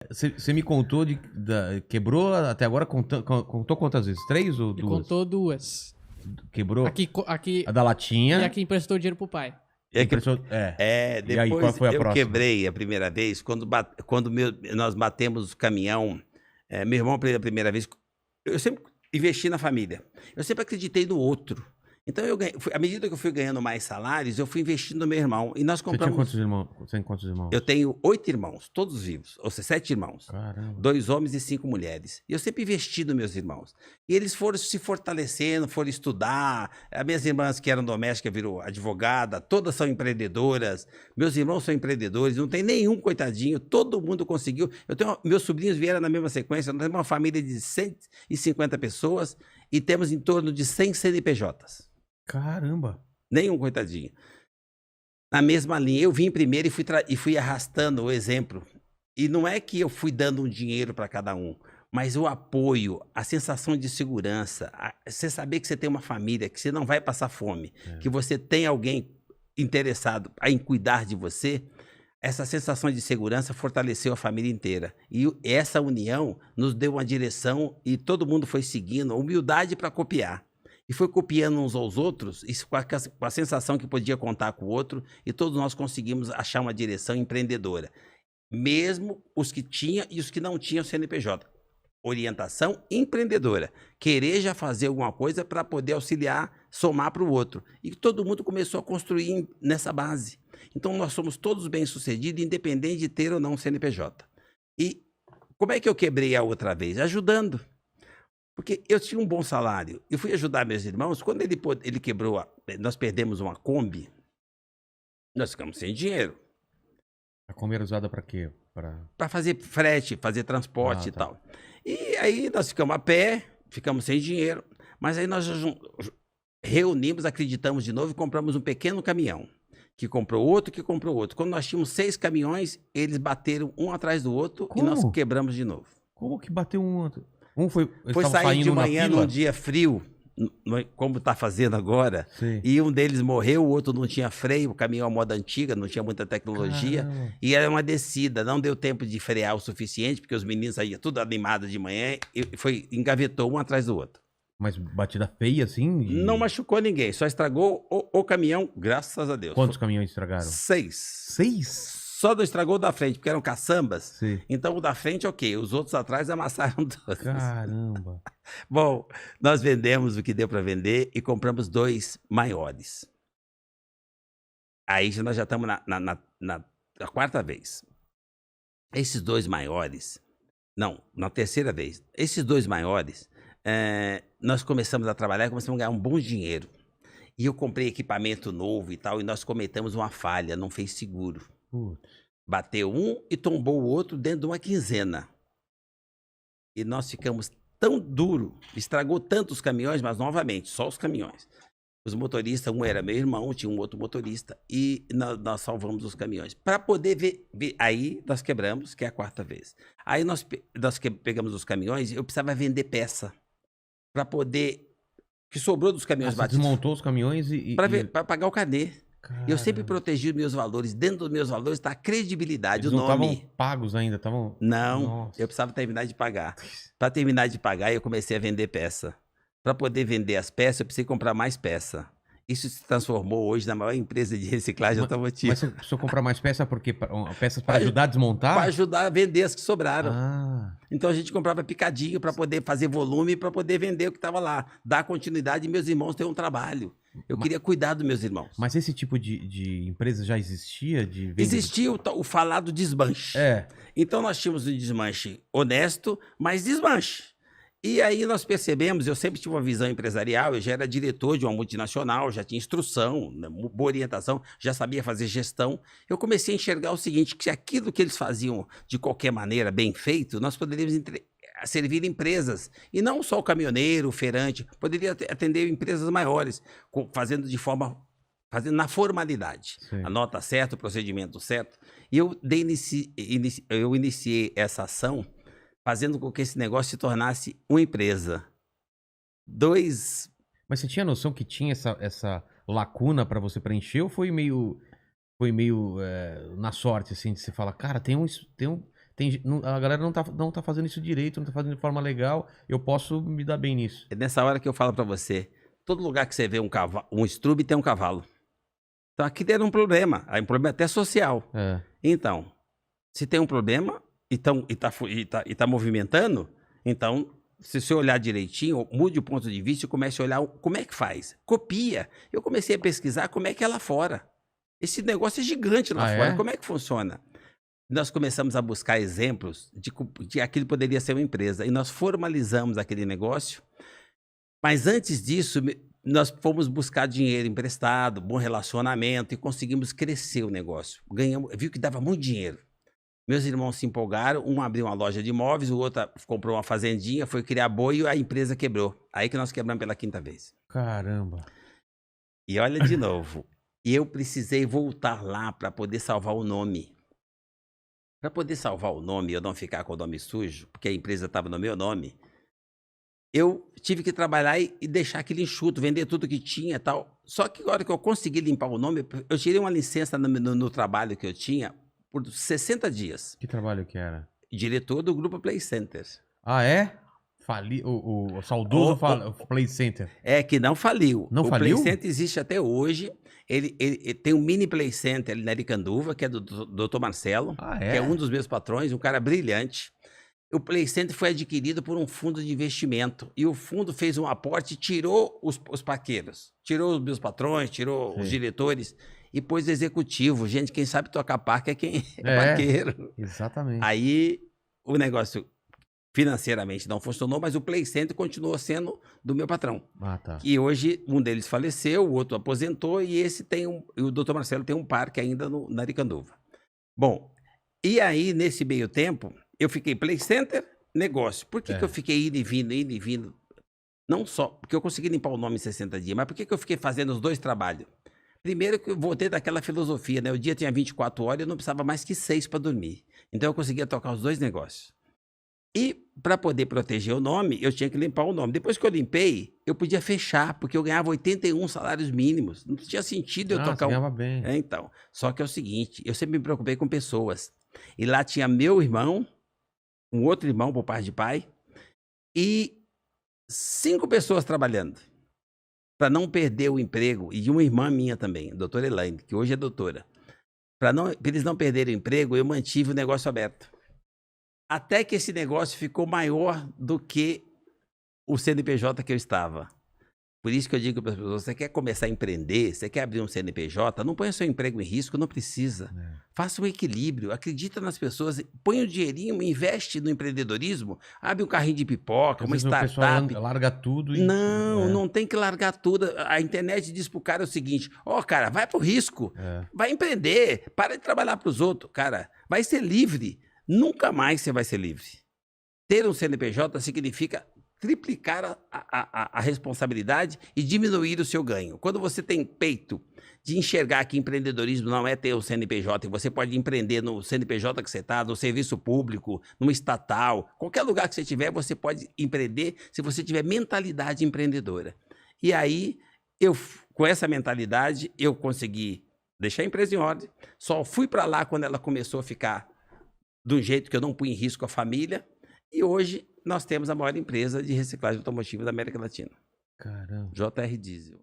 Você me contou quebrou até agora, contou quantas vezes? 3 ou Ele 2? contou 2. Quebrou Aqui, a da latinha. e aqui emprestou dinheiro pro pai. E aí, qual Depois foi a eu próxima? quebrei a primeira vez, quando nós batemos o caminhão, meu irmão pela primeira vez, eu sempre investi na família, eu sempre acreditei no outro. Então, à medida que eu fui ganhando mais salários, eu fui investindo no meu irmão. E nós Você tinha compramos... quantos irmãos? Você tem quantos irmãos? Eu tenho 8 irmãos, todos vivos, ou seja, 7 irmãos. Caramba. 2 homens e 5 mulheres. E eu sempre investi nos meus irmãos. E eles foram se fortalecendo, foram estudar. As minhas irmãs que eram domésticas virou advogada, todas são empreendedoras. Meus irmãos são empreendedores, não tem nenhum coitadinho, todo mundo conseguiu. Meus sobrinhos vieram na mesma sequência, nós temos uma família de 150 pessoas e temos em torno de 100 CNPJs. Caramba. Nenhum coitadinho. Na mesma linha, eu vim primeiro e fui arrastando o exemplo. E não é que eu fui dando um dinheiro para cada um, mas o apoio, a sensação de segurança, você saber que você tem uma família, que você não vai passar fome, que você tem alguém interessado em cuidar de você, essa sensação de segurança fortaleceu a família inteira. E essa união nos deu uma direção e todo mundo foi seguindo, humildade para copiar. E foi copiando uns aos outros, isso com a sensação que podia contar com o outro, e todos nós conseguimos achar uma direção empreendedora. Mesmo os que tinham e os que não tinham CNPJ. Orientação empreendedora. Querer já fazer alguma coisa para poder auxiliar, somar para o outro. E todo mundo começou a construir nessa base. Então nós somos todos bem-sucedidos, independente de ter ou não CNPJ. E como é que eu quebrei a outra vez? Ajudando. Porque eu tinha um bom salário. Eu fui ajudar meus irmãos. Quando ele quebrou, nós perdemos uma Kombi, nós ficamos sem dinheiro. A Kombi era usada para quê? Para fazer frete, fazer transporte e tal. E aí nós ficamos a pé, ficamos sem dinheiro. Mas aí nós reunimos, acreditamos de novo e compramos um pequeno caminhão. Que comprou outro, que comprou outro. Quando nós tínhamos 6 caminhões, eles bateram um atrás do outro. Como? E nós quebramos de novo. Como que bateu um outro? Um foi sair de manhã num dia frio, como está fazendo agora, Sim. E um deles morreu, o outro não tinha freio, o caminhão à moda antiga, não tinha muita tecnologia. Caramba. E era uma descida, não deu tempo de frear o suficiente, porque os meninos saíam tudo animados de manhã, e engavetou um atrás do outro. Mas batida feia assim? Não machucou ninguém, só estragou o caminhão, graças a Deus. Quantos caminhões estragaram? 6. 6? Só não estragou o da frente, porque eram caçambas. Sim. Então o da frente, ok. Os outros atrás amassaram todos. Caramba. Bom, nós vendemos o que deu para vender e compramos 2 maiores. Aí nós já estamos na 4ª vez. Esses 2 maiores... Não, na 3ª vez. Esses 2 maiores, nós começamos a trabalhar e começamos a ganhar um bom dinheiro. E eu comprei equipamento novo e tal, e nós cometemos uma falha, não fez seguro. Bateu um e tombou o outro dentro de uma quinzena. E nós ficamos tão duro, estragou tanto os caminhões, mas novamente, só os caminhões. Os motoristas, um era meu irmão, tinha um outro motorista, e nós salvamos os caminhões. Para poder ver, aí nós quebramos, que é a 4ª vez. Aí nós pegamos os caminhões e eu precisava vender peça. Para poder... que sobrou dos caminhões Você batidos. desmontou os caminhões Para pagar o carnê. Caramba. Eu sempre protegi os meus valores. Dentro dos meus valores está a credibilidade, Eles o não nome. estavam pagos ainda, estavam... Não, Nossa. eu precisava terminar de pagar. Para terminar de pagar, eu comecei a vender peça. Para poder vender as peças, eu precisei comprar mais peça. Isso se transformou hoje na maior empresa de reciclagem automotiva. Mas você precisou comprar mais peças porque peças para ajudar a desmontar? Para ajudar a vender as que sobraram. Ah. Então a gente comprava picadinho para poder fazer volume, para poder vender o que estava lá. Dar continuidade e meus irmãos ter um trabalho. Eu queria cuidar dos meus irmãos. Mas esse tipo de empresa já existia? Existia o falado desmanche. Então nós tínhamos um desmanche honesto, mas desmanche. E aí nós percebemos, eu sempre tive uma visão empresarial, eu já era diretor de uma multinacional, já tinha instrução, boa orientação, já sabia fazer gestão. Eu comecei a enxergar o seguinte, que se aquilo que eles faziam de qualquer maneira bem feito, nós poderíamos servir empresas. E não só o caminhoneiro, o feirante, poderia atender empresas maiores, fazendo na formalidade. Sim. A nota certa, o procedimento certo. E eu iniciei essa ação fazendo com que esse negócio se tornasse uma empresa. Mas você tinha noção que tinha essa lacuna para você preencher ou foi meio na sorte, assim, de você falar, cara, tem A galera não tá fazendo isso direito, não tá fazendo de forma legal. Eu posso me dar bem nisso. É nessa hora que eu falo pra você, todo lugar que você vê um estrube tem um cavalo. Então aqui tem um problema, aí um problema até social. É. Então, se tem um problema e tá movimentando, então, se você olhar direitinho, mude o ponto de vista e comece a olhar como é que faz. Copia. Eu comecei a pesquisar como é que é lá fora. Esse negócio é gigante lá fora. É? Como é que funciona? Nós começamos a buscar exemplos de aquilo que poderia ser uma empresa. E nós formalizamos aquele negócio. Mas antes disso, nós fomos buscar dinheiro emprestado, bom relacionamento e conseguimos crescer o negócio. Ganhamos, viu que dava muito dinheiro. Meus irmãos se empolgaram, um abriu uma loja de imóveis, o outro comprou uma fazendinha, foi criar boi e a empresa quebrou. Aí que nós quebramos pela 5ª vez. Caramba. E olha de novo, eu precisei voltar lá para poder salvar o nome. Para poder salvar o nome e eu não ficar com o nome sujo, porque a empresa estava no meu nome, eu tive que trabalhar e deixar aquele enxuto, vender tudo que tinha e tal. Só que na hora que eu consegui limpar o nome, eu tirei uma licença no trabalho que eu tinha por 60 dias. Que trabalho que era? Diretor do Grupo Play Center. Ah, é? O saudoso Play Center. É que não faliu. Não o faliu? Play Center existe até hoje. Ele tem um mini Play Center ali na Aricanduva, que é do Dr. Marcelo, Ah, que é? é um dos meus patrões, um cara brilhante. O Play Center foi adquirido por um fundo de investimento. E o fundo fez um aporte e tirou os paqueiros. Tirou os meus patrões, tirou os Sim. diretores e pôs executivo. Gente, quem sabe tocar parque é quem é É. paqueiro. Exatamente. Aí o negócio financeiramente não funcionou, mas o Play Center continuou sendo do meu patrão. Ah, tá. E hoje um deles faleceu, o outro aposentou e e o Dr. Marcelo tem um parque ainda na Aricanduva. Bom, e aí nesse meio tempo, eu fiquei Play Center, negócio. Por que eu fiquei indo e vindo? Não só porque eu consegui limpar o nome em 60 dias, mas por que eu fiquei fazendo os dois trabalhos? Primeiro que eu voltei daquela filosofia, né? O dia tinha 24 horas e eu não precisava mais que 6 para dormir. Então eu conseguia tocar os dois negócios. E para poder proteger o nome, eu tinha que limpar o nome. Depois que eu limpei, eu podia fechar, porque eu ganhava 81 salários mínimos. Não tinha sentido eu tocar você ganhava bem. É, então. Só que é o seguinte, eu sempre me preocupei com pessoas. E lá tinha meu irmão, um outro irmão por parte de pai, e 5 pessoas trabalhando. Para não perder o emprego, e uma irmã minha também, a doutora Elaine, que hoje é doutora. Para eles não perderem o emprego, eu mantive o negócio aberto. Até que esse negócio ficou maior do que o CNPJ que eu estava. Por isso que eu digo para as pessoas, você quer começar a empreender, você quer abrir um CNPJ, não ponha seu emprego em risco, não precisa. Faça um equilíbrio, acredita nas pessoas, põe o dinheirinho, investe no empreendedorismo, abre um carrinho de pipoca, uma startup. O pessoal larga tudo e... Não tem que largar tudo. A internet diz pro cara o seguinte, cara, vai pro risco, vai empreender, para de trabalhar pros outros. Cara, vai ser livre. Nunca mais você vai ser livre. Ter um CNPJ significa triplicar a responsabilidade e diminuir o seu ganho. Quando você tem peito de enxergar que empreendedorismo não é ter o CNPJ, e você pode empreender no CNPJ que você está, no serviço público, numa estatal, qualquer lugar que você tiver, você pode empreender se você tiver mentalidade empreendedora. E aí, com essa mentalidade, eu consegui deixar a empresa em ordem, só fui para lá quando ela começou a ficar de um jeito que eu não pus em risco a família, e hoje nós temos a maior empresa de reciclagem automotiva da América Latina. Caramba. JR Diesel.